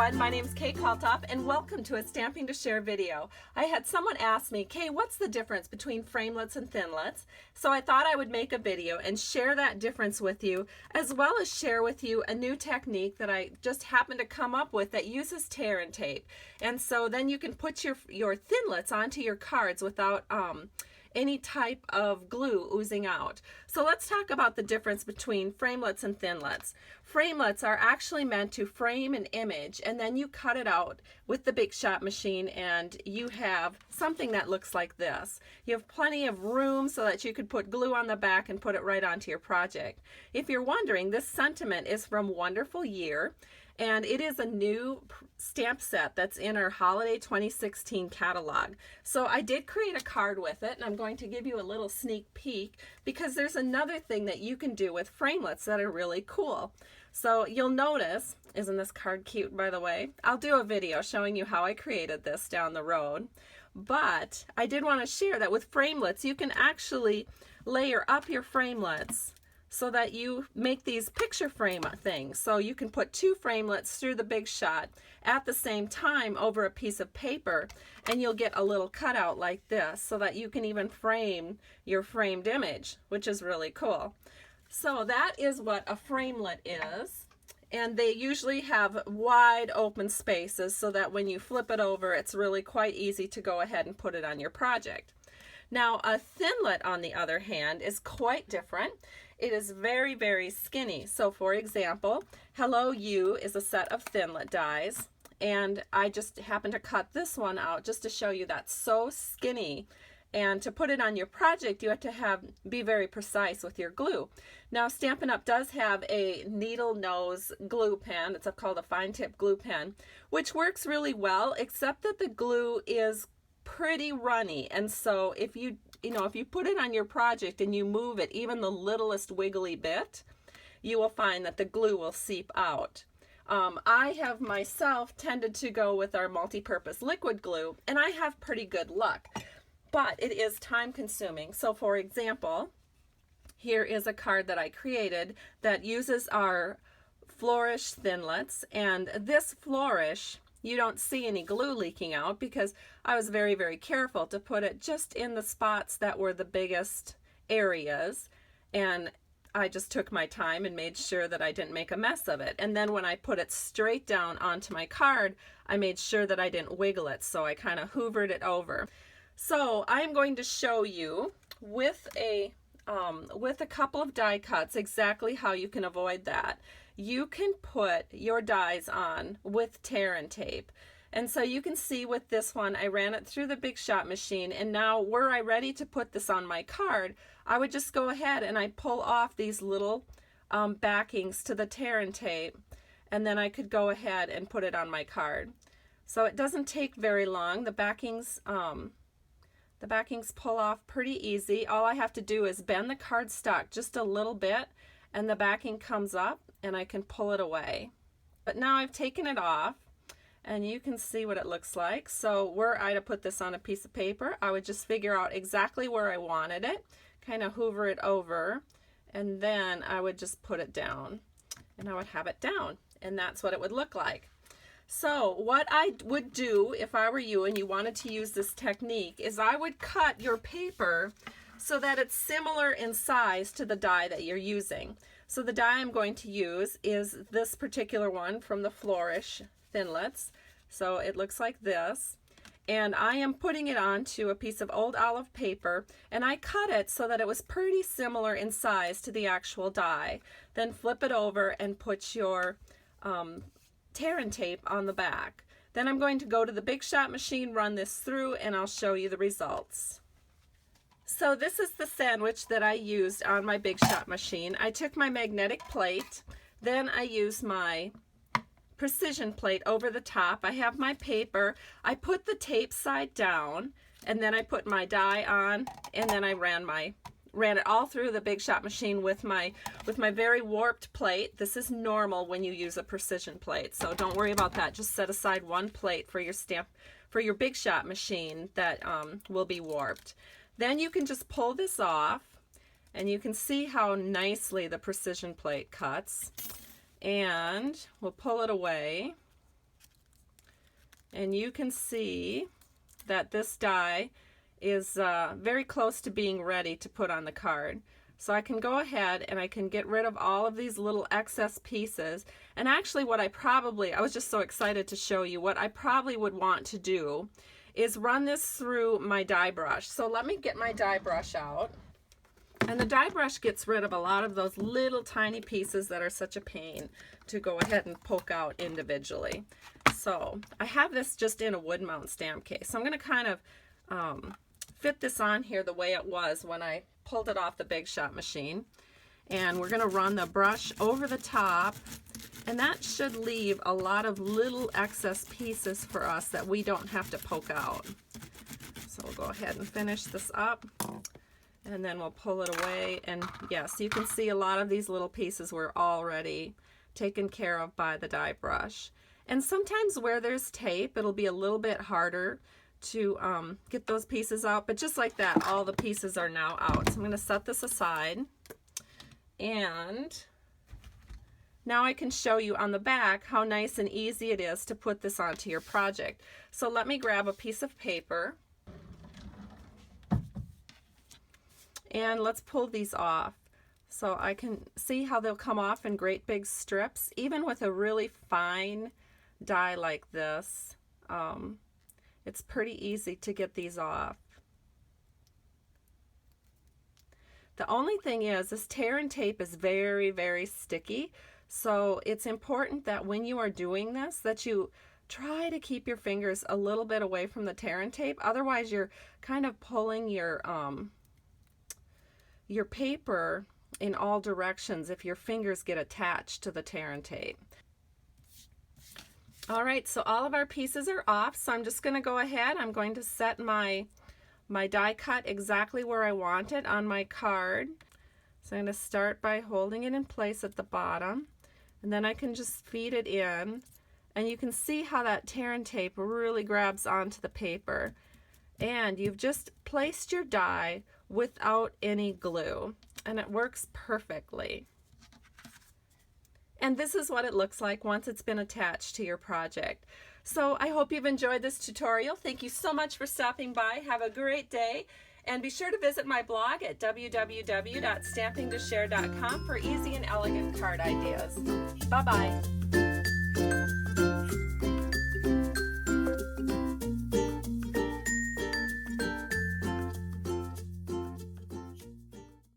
everyone, my name is Kay Kalthoff and welcome to a Stamping to Share video. I had someone ask me, Kay, what's the difference between Framelits and Thinlits? So I thought I would make a video and share that difference with you, as well as share with you a new technique that I just happened to come up with that uses tear and tape. And so then you can put your Thinlits onto your cards without any type of glue oozing out. So let's talk about the difference between Framelits and Thinlits. Framelits are actually meant to frame an image and then you cut it out with the Big Shot machine and you have something that looks like this. You have plenty of room so that you could put glue on the back and put it right onto your project. If you're wondering, this sentiment is from Wonderful Year, and it is a new stamp set that's in our Holiday 2016 catalog. So I did create a card with it, and I'm going to give you a little sneak peek because there's another thing that you can do with Framelits that are really cool. So you'll notice, isn't this card cute, by the way? I'll do a video showing you how I created this down the road. But I did want to share that with Framelits, you can actually layer up your Framelits so that you make these picture frame things. So you can put two Framelits through the Big Shot at the same time over a piece of paper, and you'll get a little cutout like this so that you can even frame your framed image, which is really cool. So that is what a Framelit is. And they usually have wide open spaces so that when you flip it over, it's really quite easy to go ahead and put it on your project. Now, a Thinlit, on the other hand, is quite different. It is very, very skinny. So, for example, Hello You is a set of Thinlit dies, and I just happened to cut this one out just to show you that's so skinny. And to put it on your project, you have to be very precise with your glue. Now, Stampin' Up! Does have a needle nose glue pen. It's called a fine tip glue pen, which works really well, except that the glue is pretty runny. And so if you put it on your project and you move it even the littlest wiggly bit, you will find that the glue will seep out. I have myself tended to go with our multi-purpose liquid glue, and I have pretty good luck. But it is time consuming. So for example, here is a card that I created that uses our Flourish Thinlits, and this Flourish, you don't see any glue leaking out because I was very, very careful to put it just in the spots that were the biggest areas, and I just took my time and made sure that I didn't make a mess of it. And then when I put it straight down onto my card, I made sure that I didn't wiggle it, so I kind of hoovered it over. So I'm going to show you with a couple of die cuts exactly how you can avoid that. You can put your dies on with tear and tape. And so you can see with this one, I ran it through the Big Shot machine, and now were I ready to put this on my card, I would just go ahead and I pull off these little backings to the tear and tape, and then I could go ahead and put it on my card. So it doesn't take very long. The backings pull off pretty easy. All I have to do is bend the cardstock just a little bit, and the backing comes up, and I can pull it away. But now I've taken it off, and you can see what it looks like. So were I to put this on a piece of paper, I would just figure out exactly where I wanted it, kind of hoover it over, and then I would just put it down, and I would have it down, and that's what it would look like. So what I would do if I were you and you wanted to use this technique is I would cut your paper so that it's similar in size to the die that you're using. So the die I'm going to use is this particular one from the Flourish Thinlits. So it looks like this. And I am putting it onto a piece of old olive paper, and I cut it so that it was pretty similar in size to the actual die. Then flip it over and put your tear and tape on the back. Then I'm going to go to the Big Shot machine, run this through, and I'll show you the results. So this is the sandwich that I used on my Big Shot machine. I took my magnetic plate, then I used my precision plate over the top. I have my paper. I put the tape side down, and then I put my die on, and then I ran it all through the Big Shot machine with my very warped plate. This is normal when you use a precision plate, so don't worry about that. Just set aside one plate for your Big Shot machine that will be warped. Then you can just pull this off, and you can see how nicely the precision plate cuts. And we'll pull it away. and you can see that this die is very close to being ready to put on the card. So I can go ahead and I can get rid of all of these little excess pieces. And actually what I was just so excited to show you, what I probably would want to do is run this through my die brush. So let me get my die brush out. And the die brush gets rid of a lot of those little tiny pieces that are such a pain to go ahead and poke out individually. So I have this just in a wood mount stamp case. So I'm going to kind of fit this on here the way it was when I pulled it off the Big Shot machine. And we're going to run the brush over the top, and that should leave a lot of little excess pieces for us that we don't have to poke out. So we'll go ahead and finish this up, and then we'll pull it away. And yes, you can see a lot of these little pieces were already taken care of by the die brush. And sometimes where there's tape, it'll be a little bit harder to get those pieces out, but just like that, all the pieces are now out. So I'm going to set this aside, and now I can show you on the back how nice and easy it is to put this onto your project. So let me grab a piece of paper, and let's pull these off. So I can see how they'll come off in great big strips, even with a really fine die like this. It's pretty easy to get these off. The only thing is, this tear and tape is very, very sticky. So it's important that when you are doing this, that you try to keep your fingers a little bit away from the tear and tape. Otherwise, you're kind of pulling your paper in all directions if your fingers get attached to the tear and tape. All right, so all of our pieces are off, so I'm just going to go ahead. I'm going to set my die cut exactly where I want it on my card. So I'm going to start by holding it in place at the bottom, and then I can just feed it in, and you can see how that tear and tape really grabs onto the paper. And you've just placed your die without any glue, and it works perfectly. And this is what it looks like once it's been attached to your project. So I hope you've enjoyed this tutorial. Thank you so much for stopping by. Have a great day. And be sure to visit my blog at www.stampingtoshare.com for easy and elegant card ideas. Bye-bye.